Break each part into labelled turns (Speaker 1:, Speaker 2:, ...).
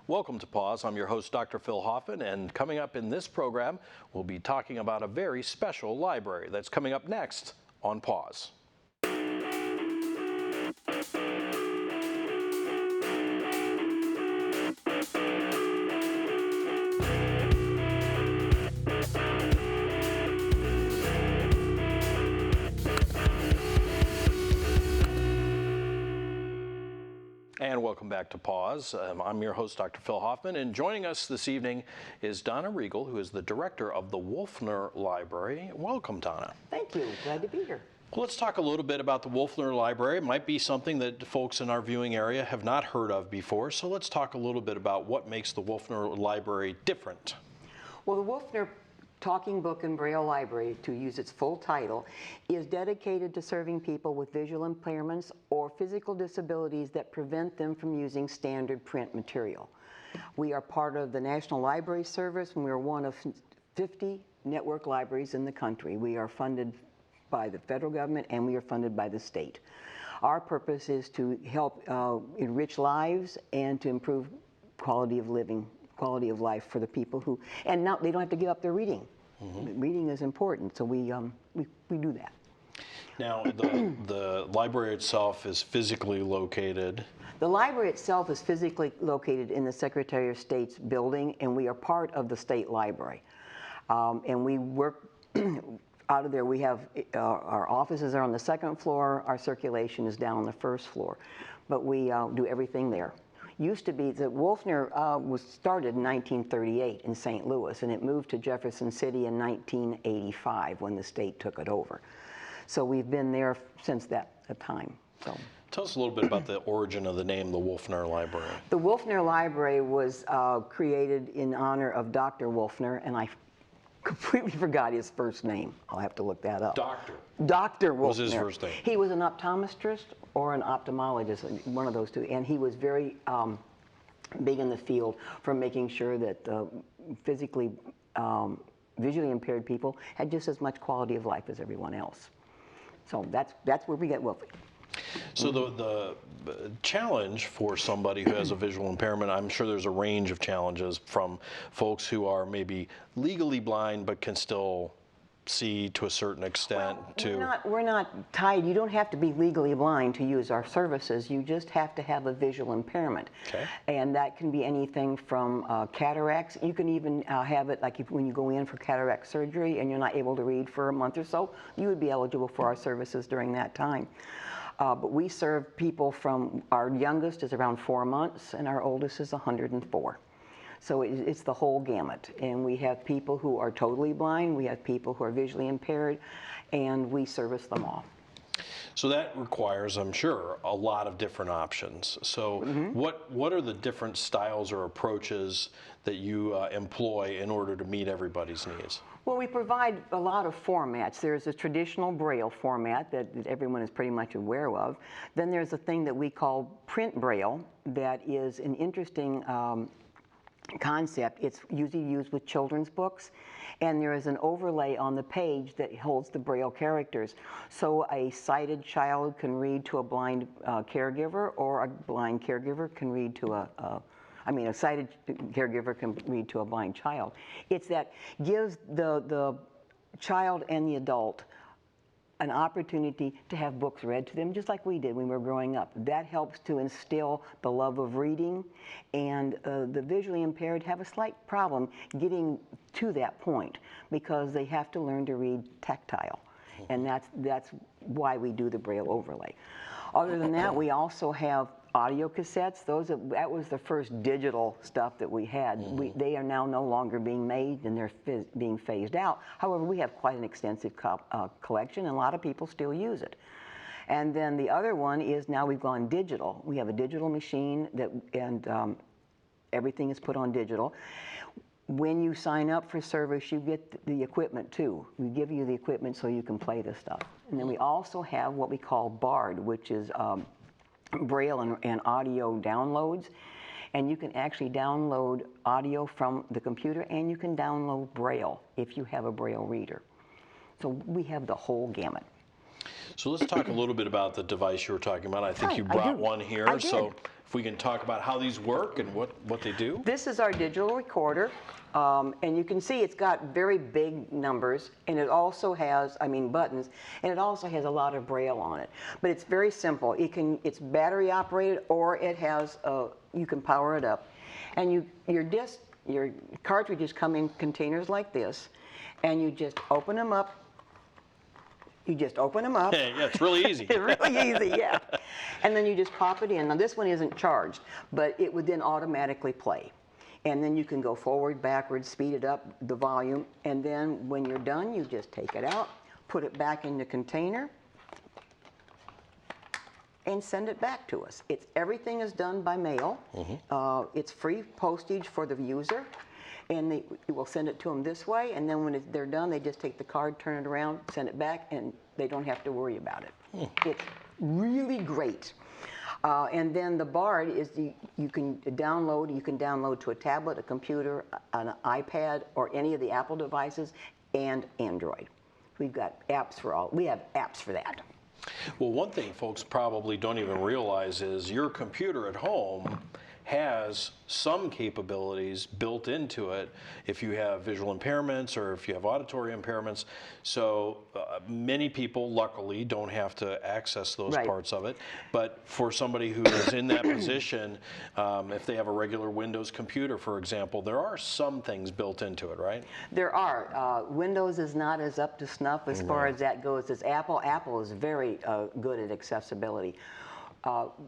Speaker 1: Welcome to Pause. I'm your host, Dr. Phil Hoffman, and coming up in this program, we'll be talking about a very special library that's coming up next on Pause. And welcome back to Pause. I'm your host, Dr. Phil Hoffman, and joining us this evening is Donna Riegel, who is the director of the Wolfner Library. Welcome, Donna.
Speaker 2: Thank you. Glad to be here.
Speaker 1: Well, let's talk a little bit about the Wolfner Library. It might be something that folks in our viewing area have not heard of before, so let's talk a little bit about what makes the Wolfner Library different.
Speaker 2: Well, the Wolfner Talking Book and Braille Library, to use its full title, is dedicated to serving people with visual impairments or physical disabilities that prevent them from using standard print material. We are part of the National Library Service, and we are one of 50 network libraries in the country. We are funded by the federal government and we are funded by the state. Our purpose is to help enrich lives and to improve quality of living, quality of life for the people who, and now they don't have to give up their reading. Mm-hmm. Reading is important, so we do that.
Speaker 1: Now, the library itself is physically located.
Speaker 2: The library itself is physically located in the Secretary of State's building, and we are part of the state library. And we work out of there. We have our offices are on the second floor. Our circulation is down on the first floor, but we do everything there. Used to be, the Wolfner was started in 1938 in St. Louis, and it moved to Jefferson City in 1985 when the state took it over. So we've been there since that time. So
Speaker 1: tell us a little bit about the origin of the name, the Wolfner Library.
Speaker 2: The Wolfner Library was created in honor of Dr. Wolfner, and I completely forgot his first name. I'll have to look that up. Dr. Wolfner.
Speaker 1: What was his first name?
Speaker 2: He was an optometrist or an ophthalmologist, one of those two, and he was very big in the field for making sure that visually impaired people had just as much quality of life as everyone else. So that's where we get Wolfie.
Speaker 1: So the challenge for somebody who has a visual impairment, I'm sure there's a range of challenges, from folks who are maybe legally blind but can still see to a certain extent.
Speaker 2: We're not tied. You don't have to be legally blind to use our services. You just have to have a visual impairment. Okay. And that can be anything from cataracts. You can even have it like when you go in for cataract surgery and you're not able to read for a month or so, you would be eligible for our services during that time. But we serve people from, our youngest is around 4 months and our oldest is 104. So it's the whole gamut. And we have people who are totally blind, we have people who are visually impaired, and we service them all.
Speaker 1: So that requires, I'm sure, a lot of different options. So what are the different styles or approaches that you employ in order to meet everybody's needs?
Speaker 2: Well, we provide a lot of formats. There's a traditional Braille format that everyone is pretty much aware of. Then there's a thing that we call print Braille that is an interesting concept. It's usually used with children's books, and there is an overlay on the page that holds the Braille characters. So a sighted child can read to a blind caregiver, or a blind caregiver can read to a sighted caregiver can read to a blind child. It's that gives the child and the adult an opportunity to have books read to them, just like we did when we were growing up. That helps to instill the love of reading, and the visually impaired have a slight problem getting to that point because they have to learn to read tactile, and that's why we do the Braille overlay. Other than that, we also have audio cassettes. That was the first digital stuff that we had. They are now no longer being made, and they're being phased out. However, we have quite an extensive collection, and a lot of people still use it. And then the other one is now we've gone digital. We have a digital machine and everything is put on digital. When you sign up for service, you get the equipment too. We give you the equipment so you can play this stuff. And then we also have what we call BARD, which is Braille and audio downloads. And you can actually download audio from the computer, and you can download Braille if you have a Braille reader. So we have the whole gamut.
Speaker 1: So let's talk a little bit about the device you were talking about. I think
Speaker 2: Hi,
Speaker 1: you
Speaker 2: I
Speaker 1: brought
Speaker 2: do.
Speaker 1: one
Speaker 2: I
Speaker 1: here.
Speaker 2: did.
Speaker 1: So if we can talk about how these work and what they do.
Speaker 2: This is our digital recorder, and you can see it's got very big numbers, and it also has, buttons, and it also has a lot of braille on it. But it's very simple. It's battery operated, or it has, you can power it up. And your cartridges come in containers like this, and you just open them up.
Speaker 1: Hey, yeah, it's really easy.
Speaker 2: It's really easy, yeah. And then you just pop it in. Now this one isn't charged, but it would then automatically play. And then you can go forward, backwards, speed it up, the volume, and then when you're done, you just take it out, put it back in the container, and send it back to us. Everything is done by mail. It's free postage for the user, and it will send it to them this way, and then when they're done, they just take the card, turn it around, send it back, and they don't have to worry about it. It's really great. And then the BARD is you can download to a tablet, a computer, an iPad, or any of the Apple devices, and Android. We've got apps we have apps for that.
Speaker 1: Well, one thing folks probably don't even realize is your computer at home has some capabilities built into it if you have visual impairments or if you have auditory impairments. So many people, luckily, don't have to access those parts of it. But for somebody who is in that position, if they have a regular Windows computer, for example, there are some things built into it, right?
Speaker 2: There are. Windows is not as up to snuff as far as that goes as Apple. Apple is very good at accessibility.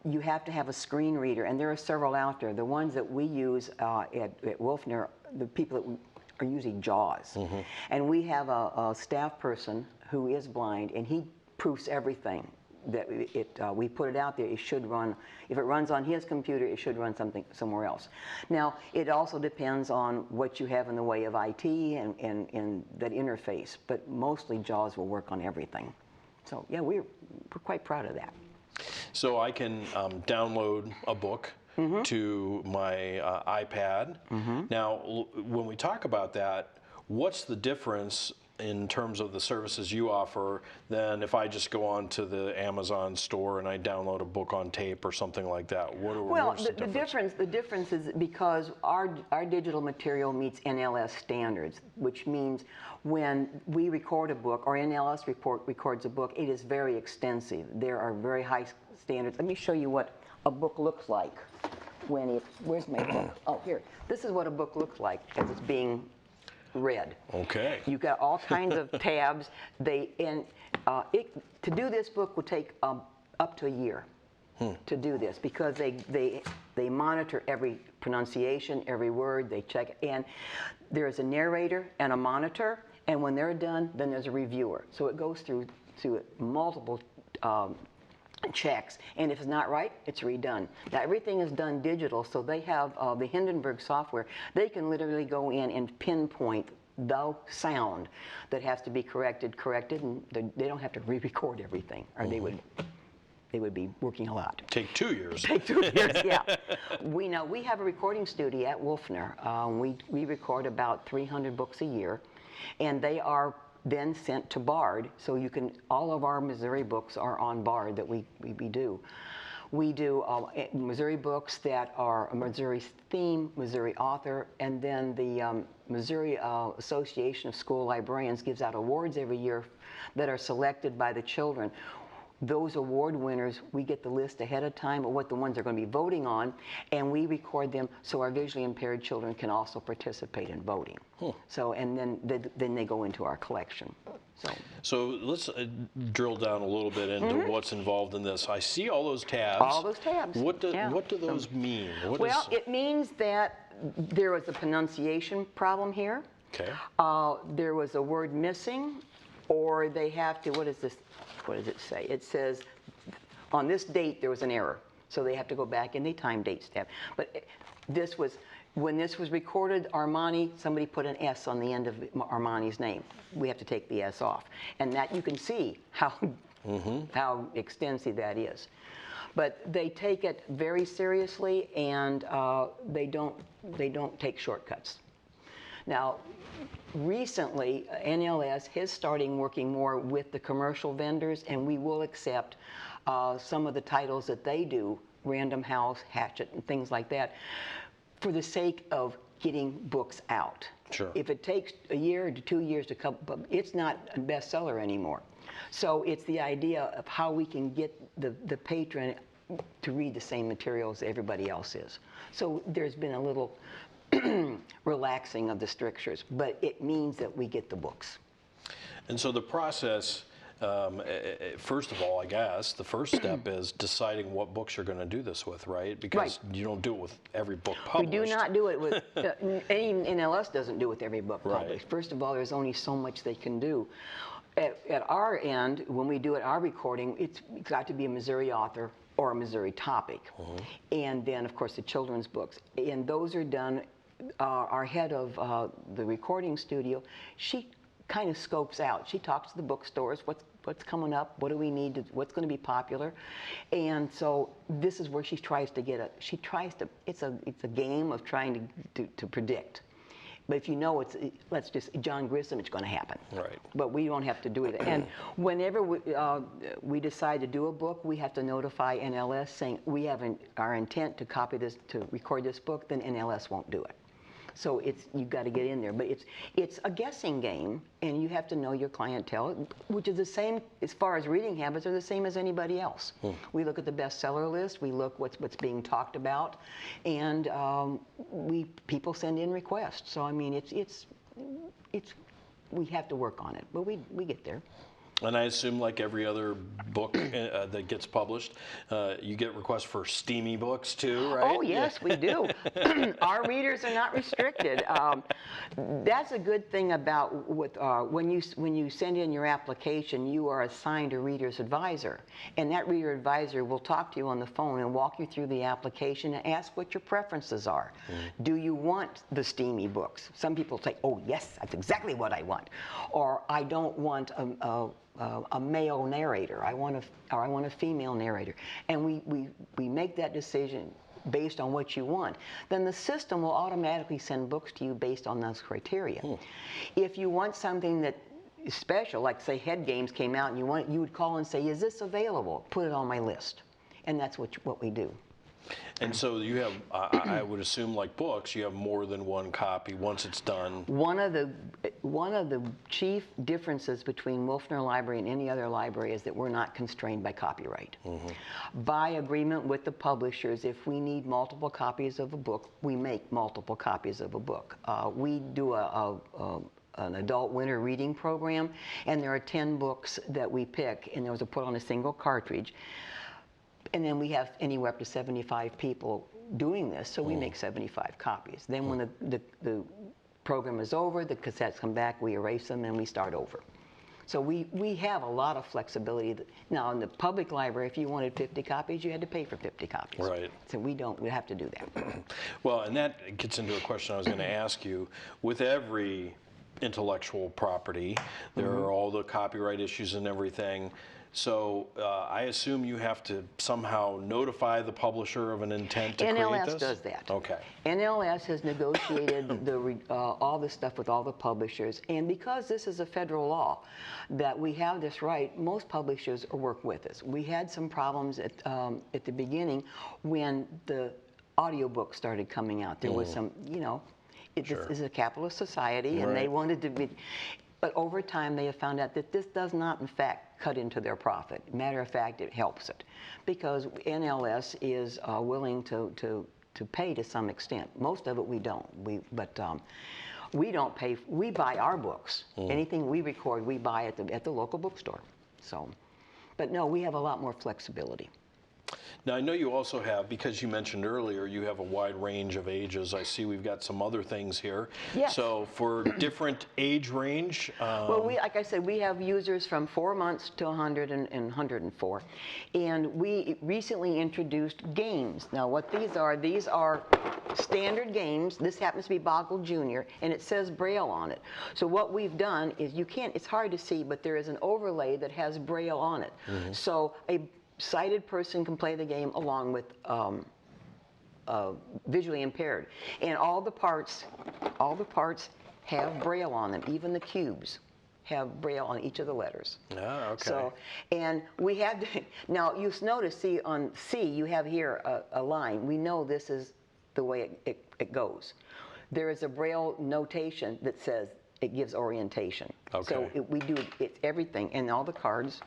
Speaker 2: You have to have a screen reader, and there are several out there. The ones that we use at Wolfner, the people that are using JAWS. And we have a staff person who is blind, and he proofs everything that we put it out there. It should run, if it runs on his computer, it should run somewhere else. Now, it also depends on what you have in the way of IT and that interface, but mostly JAWS will work on everything. So yeah, we're quite proud of that.
Speaker 1: So I can download a book to my iPad. Now, when we talk about that, what's the difference in terms of the services you offer than if I just go on to the Amazon store and I download a book on tape or something like that? What's the difference?
Speaker 2: The difference is because our digital material meets NLS standards, which means when we record a book or NLS records a book, it is very extensive. There are very high standards. Let me show you what a book looks like when where's my book? Oh, here. This is what a book looks like as it's being read.
Speaker 1: Okay.
Speaker 2: You've got all kinds of tabs. To do this book would take up to a year to do this because they monitor every pronunciation, every word. They check, and there is a narrator and a monitor. And when they're done, then there's a reviewer. So it goes through multiple checks, and if it's not right, it's redone. Now everything is done digital, so they have the Hindenburg software. They can literally go in and pinpoint the sound that has to be corrected, and they don't have to re-record everything, or they would be working a lot.
Speaker 1: Take 2 years.
Speaker 2: Take 2 years, yeah. We have a recording studio at Wolfner. We record about 300 books a year, and they are then sent to BARD, so all of our Missouri books are on BARD that we do. We do Missouri books that are a Missouri theme, Missouri author, and then the Missouri Association of School Librarians gives out awards every year that are selected by the children. Those award winners, we get the list ahead of time of what the ones are going to be voting on, and we record them so our visually impaired children can also participate in voting. So, and then they go into our collection.
Speaker 1: So let's drill down a little bit into what's involved in this. I see all those tabs.
Speaker 2: All those tabs.
Speaker 1: What do those mean?
Speaker 2: It means that there was a pronunciation problem here.
Speaker 1: Okay.
Speaker 2: There was a word missing, or they have to, what is this? What does it say? It says, on this date, there was an error. So they have to go back in the time dates tab. But when this was recorded, Armani, somebody put an S on the end of Armani's name. We have to take the S off. And that you can see how extensive that is. But they take it very seriously, and they don't take shortcuts. Now, recently, NLS is starting working more with the commercial vendors, and we will accept some of the titles that they do, Random House, Hatchet, and things like that, for the sake of getting books out.
Speaker 1: Sure.
Speaker 2: If it takes a year to 2 years to come, but it's not a bestseller anymore. So it's the idea of how we can get the patron to read the same materials everybody else is. So there's been a little relaxing of the strictures, but it means that we get the books.
Speaker 1: And so the process, first of all, I guess, the first step is deciding what books you're going to do this with, right? Because you don't do it with every book published.
Speaker 2: We do not do it with, any NLS doesn't do it with every book published.
Speaker 1: Right.
Speaker 2: First of all, there's only so much they can do. At our end, when we do it, our recording, it's got to be a Missouri author or a Missouri topic. And then, of course, the children's books. And those are done, our head of the recording studio, she kind of scopes out. She talks to the bookstores, what's coming up, what do we need, what's going to be popular. And so this is where she tries to get it's a game of trying to predict. But if you know let's just, John Grissom, it's going to happen.
Speaker 1: Right.
Speaker 2: But we don't have to do it. And whenever we decide to do a book, we have to notify NLS saying we have our intent to copy this, to record this book, then NLS won't do it. So you've got to get in there. But it's a guessing game, and you have to know your clientele, which is the same as far as reading habits are the same as anybody else. We look at the bestseller list, we look what's being talked about, and people send in requests. So I mean, we have to work on it, but we get there.
Speaker 1: And I assume, like every other book that gets published, you get requests for steamy books too, right?
Speaker 2: Oh yes, we do. Our readers are not restricted. That's a good thing about when you send in your application, you are assigned a reader's advisor, and that reader advisor will talk to you on the phone and walk you through the application and ask what your preferences are. Do you want the steamy books? Some people say, "Oh yes, that's exactly what I want," or "I don't want a male narrator. I want a female narrator," and we make that decision based on what you want. Then the system will automatically send books to you based on those criteria. If you want something that is special, like say Head Games came out, and you would call and say, "Is this available?" Put it on my list, and that's what we do.
Speaker 1: And so you have, I would assume, like books, you have more than one copy once it's done.
Speaker 2: One of the chief differences between Wolfner Library and any other library is that we're not constrained by copyright. By agreement with the publishers, if we need multiple copies of a book, we make multiple copies of a book. We do an adult winter reading program, and there are 10 books that we pick, and those are put on a single cartridge. And then we have anywhere up to 75 people doing this, so we make 75 copies. Then when the program is over, the cassettes come back, we erase them, and we start over. So we have a lot of flexibility. Now, in the public library, if you wanted 50 copies, you had to pay for 50 copies.
Speaker 1: Right.
Speaker 2: So we have to do that.
Speaker 1: Well, and that gets into a question I was going to ask you. With every intellectual property, there are all the copyright issues and everything. So I assume you have to somehow notify the publisher of an intent to create this?
Speaker 2: NLS does that.
Speaker 1: Okay.
Speaker 2: NLS has negotiated all this stuff with all the publishers, and because this is a federal law that we have this right, most publishers work with us. We had some problems at the beginning when the audiobook started coming out. There was some, this is a capitalist society, and they wanted to be. But over time, they have found out that this does not, in fact, cut into their profit. Matter of fact, it helps it, because NLS is willing to pay to some extent. Most of it we don't. We don't pay. We buy our books. Anything we record, we buy at the local bookstore. So, but no, we have a lot more flexibility.
Speaker 1: Now, I know you also have, because you mentioned earlier, you have a wide range of ages. I see we've got some other things here.
Speaker 2: Yes.
Speaker 1: So for different age range?
Speaker 2: Well, like I said, we have users from 4 months to 100 and 104. And we recently introduced games. Now, what these are standard games. This happens to be Boggle Jr., and it says Braille on it. So what we've done is it's hard to see, but there is an overlay that has Braille on it. So a sighted person can play the game along with visually impaired, and all the parts have Braille on them. Even the cubes have Braille on each of the letters.
Speaker 1: Ah, okay.
Speaker 2: So, and we had to, now you notice, see on C, you have here a line. We know this is the way it goes. There is a Braille notation that says it gives orientation.
Speaker 1: Okay.
Speaker 2: So we do it's everything, and all the cards.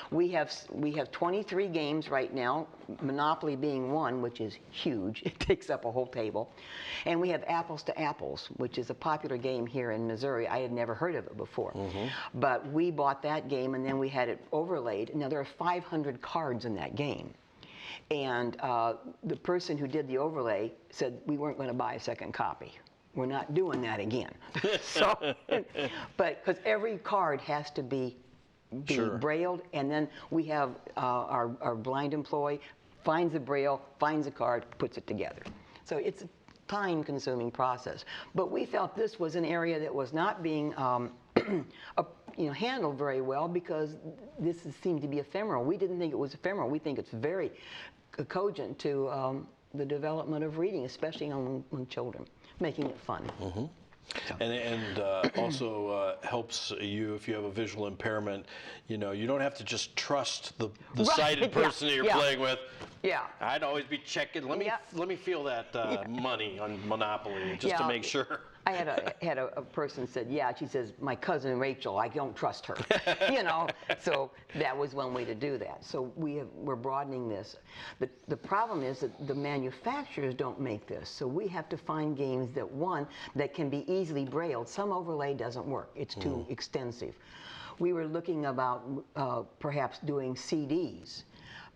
Speaker 2: We have 23 games right now, Monopoly being one, which is huge. It takes up a whole table. And we have Apples to Apples, which is a popular game here in Missouri. I had never heard of it before. But we bought that game, and then we had it overlaid. Now there are 500 cards in that game. And the person who did the overlay said we weren't going to buy a second copy. We're not doing that again. So, but because every card has to be
Speaker 1: Sure.
Speaker 2: brailled, and then we have our blind employee finds the braille, finds a card, puts it together. So it's a time-consuming process. But we felt this was an area that was not being handled very well, because seemed to be ephemeral. We didn't think it was ephemeral. We think it's very cogent to the development of reading, especially on children, making it fun.
Speaker 1: And also helps you if you have a visual impairment. You know, you don't have to just trust the
Speaker 2: Right,
Speaker 1: sighted person that you're playing with.
Speaker 2: Yeah.
Speaker 1: I'd always be checking. Let me feel that money on Monopoly just to make sure.
Speaker 2: I had a person said, yeah, she says, my cousin Rachel, I don't trust her. So that was one way to do that. So we're broadening this. The problem is that the manufacturers don't make this. So we have to find games that can be easily brailled. Some overlay doesn't work. It's too extensive. We were looking about perhaps doing CDs.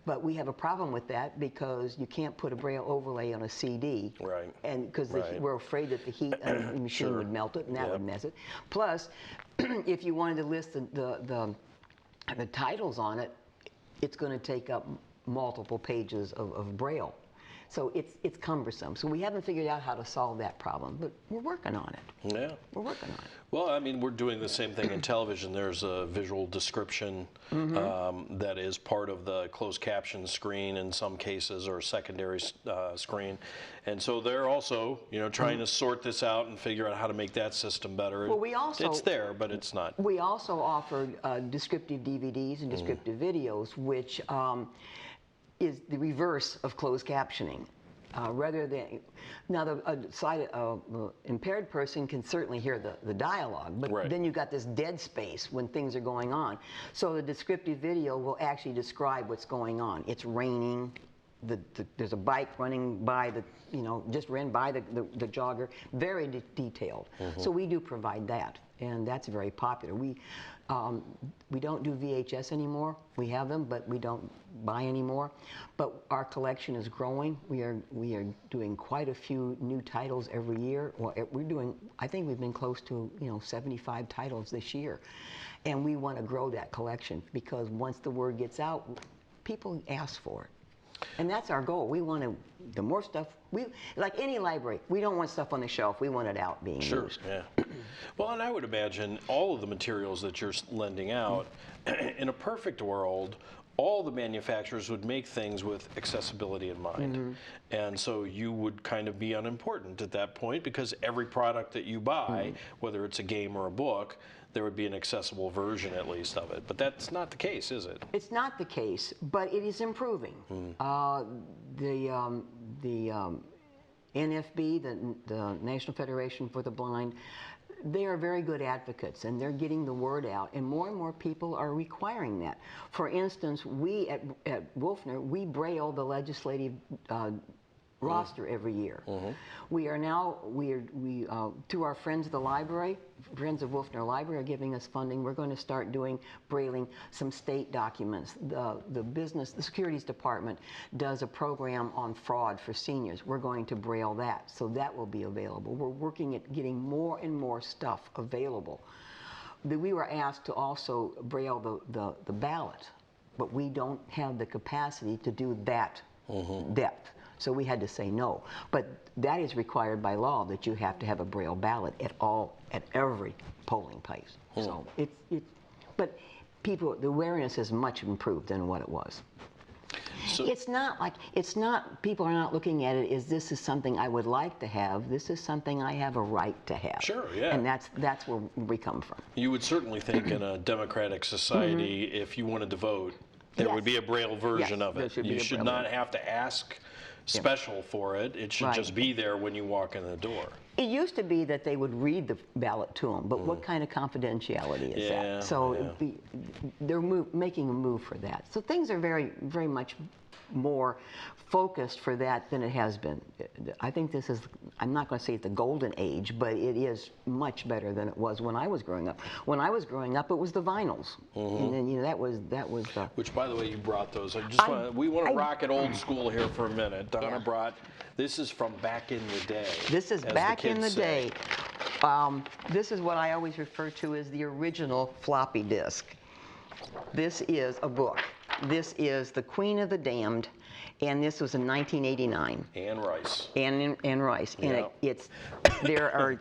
Speaker 2: But we have a problem with that, because you can't put a Braille overlay on a CD.
Speaker 1: Right.
Speaker 2: And because we're afraid that the heat on the machine would melt it, and that would mess it. Plus, if you wanted to list the titles on it, it's going to take up multiple pages of Braille. So it's cumbersome. So we haven't figured out how to solve that problem, but we're working on it.
Speaker 1: Yeah.
Speaker 2: We're working on it.
Speaker 1: Well, I mean, we're doing the same thing in television. There's a visual description that is part of the closed caption screen in some cases, or secondary screen. And so they're also, trying to sort this out and figure out how to make that system better.
Speaker 2: Well, we also,
Speaker 1: it's there, but it's not.
Speaker 2: We also offered descriptive DVDs and descriptive videos, which is the reverse of closed captioning. Rather than, now the impaired person can certainly hear the dialogue, but then you've got this dead space when things are going on. So the descriptive video will actually describe what's going on. It's raining, there's a bike running by just ran by the jogger, very detailed. So we do provide that, and that's very popular. We don't do VHS anymore. We have them, but we don't buy anymore. But our collection is growing. We are doing quite a few new titles every year. Well, I think we've been close to 75 titles this year, and we want to grow that collection, because once the word gets out, people ask for it. And that's our goal. We want to, the more stuff, like any library, we don't want stuff on the shelf. We want it out being used.
Speaker 1: Yeah. Well, and I would imagine all of the materials that you're lending out, in a perfect world, all the manufacturers would make things with accessibility in mind. And so you would kind of be unimportant at that point, because every product that you buy, whether it's a game or a book, there would be an accessible version at least of it. But that's not the case, is it?
Speaker 2: It's not the case, but it is improving. The NFB, the National Federation for the Blind, they are very good advocates, and they're getting the word out, and more people are requiring that. For instance, we at Wolfner, we braille the legislative roster every year. We are now, through our friends of the library, Friends of Wolfner Library are giving us funding. We're going to start doing brailing some state documents. The Securities Department does a program on fraud for seniors. We're going to braille that, so that will be available. We're working at getting more and more stuff available. We were asked to also braille the ballot, but we don't have the capacity to do that depth. So we had to say no. But that is required by law, that you have to have a braille ballot at every polling place. So but the awareness is much improved than what it was. It's not like, people are not looking at it as this is something I would like to have. This is something I have a right to have.
Speaker 1: Sure, yeah.
Speaker 2: And that's where we come from.
Speaker 1: You would certainly think in a democratic society, if you wanted to vote, there would be a Braille version of
Speaker 2: there
Speaker 1: it.
Speaker 2: should be
Speaker 1: You
Speaker 2: a
Speaker 1: should
Speaker 2: Braille
Speaker 1: not have to ask special for it. It should
Speaker 2: Right.
Speaker 1: just be there when you walk in the door.
Speaker 2: It used to be that they would read the ballot to them, but what kind of confidentiality is
Speaker 1: Yeah,
Speaker 2: that? So
Speaker 1: yeah.
Speaker 2: they're making a move for that. So things are very, very much more focused for that than it has been. I think this is, I'm not going to say the golden age, but it is much better than it was when I was growing up. When I was growing up, it was the vinyls, and then that was the.
Speaker 1: Which, by the way, you brought those. We want to rock it old school here for a minute. Donna brought. This is from back in the day.
Speaker 2: This is
Speaker 1: as
Speaker 2: back in the
Speaker 1: kids say.
Speaker 2: day. This is what I always refer to as the original floppy disk. This is a book. This is The Queen of the Damned, and this was in 1989.
Speaker 1: Anne Rice.
Speaker 2: Anne Rice. And
Speaker 1: Yeah.
Speaker 2: there are,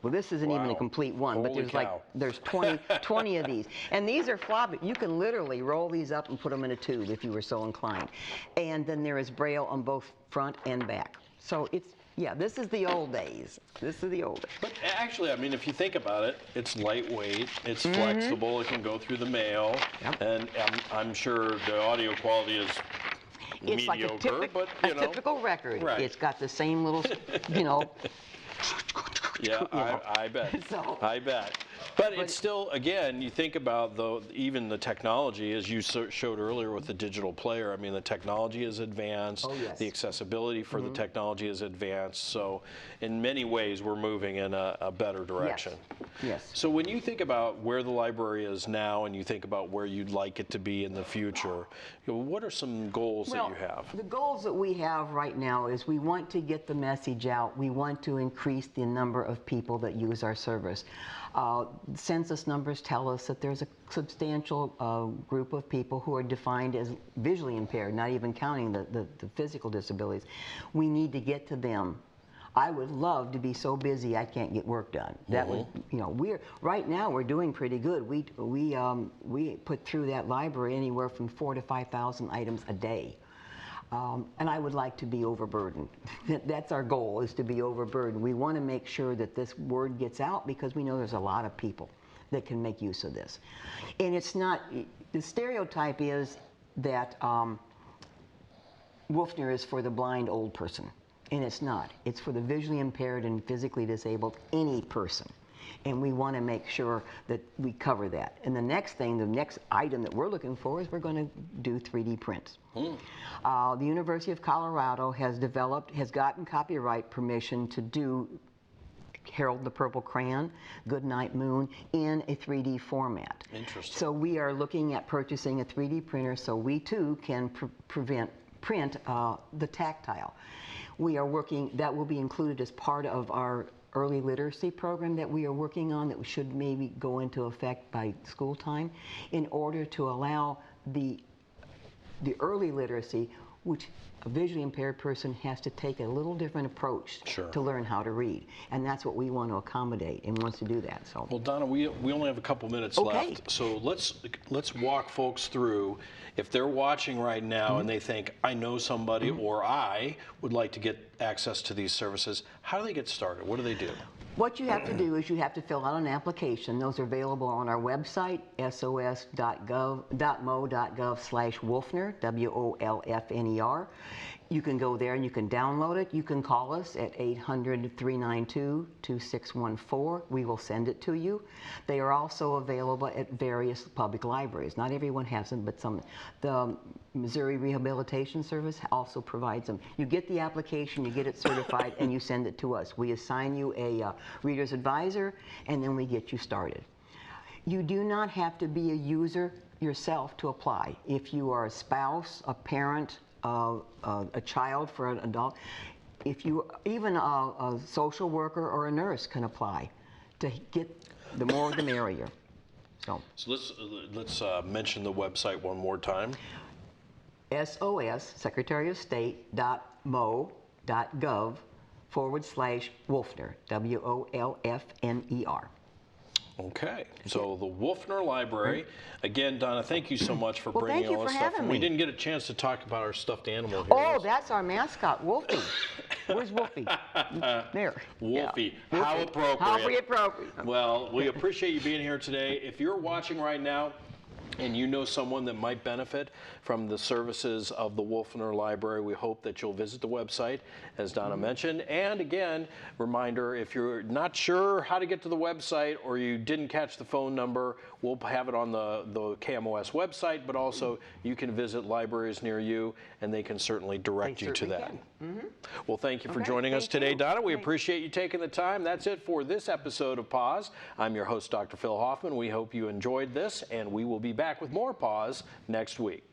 Speaker 2: well, this isn't even a
Speaker 1: Wow.
Speaker 2: complete one, but
Speaker 1: Holy
Speaker 2: there's
Speaker 1: cow.
Speaker 2: there's 20 of these. And these are floppy. You can literally roll these up and put them in a tube if you were so inclined. And then there is Braille on both front and back. So this is the old days. This is the old days.
Speaker 1: But actually, I mean, if you think about it, it's lightweight, it's flexible, it can go through the mail, and I'm sure the audio quality is
Speaker 2: It's like
Speaker 1: mediocre, but you know.
Speaker 2: typical record.
Speaker 1: Right.
Speaker 2: It's got the same little,
Speaker 1: Yeah, I bet.
Speaker 2: So-
Speaker 1: I bet. But it's still, again, you think about even the technology, as you showed earlier with the digital player. I mean, the technology is advanced.
Speaker 2: Oh, yes.
Speaker 1: The accessibility for the technology is advanced. So, in many ways, we're moving in a better direction.
Speaker 2: Yes.
Speaker 1: So, when you think about where the library is now, and you think about where you'd like it to be in the future, what are some goals that you have?
Speaker 2: The goals that we have right now is we want to get the message out. We want to increase the number of people that use our service. Census numbers tell us that there's a substantial group of people who are defined as visually impaired, not even counting the physical disabilities. We need to get to them. I would love to be so busy I can't get work done. That would, right now we're doing pretty good. We put through that library anywhere from 4,000 to 5,000 items a day. And I would like to be overburdened. That's our goal, is to be overburdened. We want to make sure that this word gets out because we know there's a lot of people that can make use of this. And it's not, the stereotype is that Wolfner is for the blind old person. And it's not. It's for the visually impaired and physically disabled, any person. And we want to make sure that we cover that. And the next item that we're looking for is we're going to do 3D prints. The University of Colorado has gotten copyright permission to do Harold the Purple Crayon, Goodnight Moon in a 3D format.
Speaker 1: Interesting.
Speaker 2: So we are looking at purchasing a 3D printer so we too can print the tactile. We are working, that will be included as part of our early literacy program that we are working on that should maybe go into effect by school time in order to allow the early literacy, which a visually impaired person has to take a little different approach to learn how to read. And that's what we want to accommodate and wants to do that. So.
Speaker 1: Well, Donna, we only have a couple minutes left. So let's walk folks through. If they're watching right now and they think, I know somebody or I would like to get access to these services, how do they get started? What do they do?
Speaker 2: What you have to do is you have to fill out an application. Those are available on our website, sos.mo.gov/Wolfner, WOLFNER. You can go there and you can download it. You can call us at 800-392-2614. We will send it to you. They are also available at various public libraries. Not everyone has them, but some. The Missouri Rehabilitation Service also provides them. You get the application, you get it certified, and you send it to us. We assign you a reader's advisor, and then we get you started. You do not have to be a user yourself to apply. If you are a spouse, a parent, a child for an adult, even a social worker or a nurse can apply. To get the more the merrier. So
Speaker 1: let's mention the website one more time.
Speaker 2: SOS, Secretary of State, .mo.gov/Wolfner, WOLFNER.
Speaker 1: Okay, so the Wolfner Library. Again, Donna, thank you so much for
Speaker 2: Well,
Speaker 1: bringing
Speaker 2: thank you
Speaker 1: all this
Speaker 2: for
Speaker 1: stuff.
Speaker 2: having
Speaker 1: We
Speaker 2: me.
Speaker 1: didn't get a chance to talk about our stuffed animal here.
Speaker 2: Oh, that's our mascot, Wolfie. Where's Wolfie? There.
Speaker 1: Wolfie.
Speaker 2: Yeah.
Speaker 1: How
Speaker 2: Wolfie.
Speaker 1: appropriate.
Speaker 2: How appropriate.
Speaker 1: Well, we appreciate you being here today. If you're watching right now, and you know someone that might benefit from the services of the Wolfner Library, we hope that you'll visit the website, as Donna mentioned. And again, reminder, if you're not sure how to get to the website or you didn't catch the phone number, we'll have it on the KMOS website, but also you can visit libraries near you, and they can certainly direct you to that. Well, thank you for joining us today, Donna. We appreciate you taking the time. That's it for this episode of Pause. I'm your host, Dr. Phil Hoffman. We hope you enjoyed this, and we will be back with more Pause next week.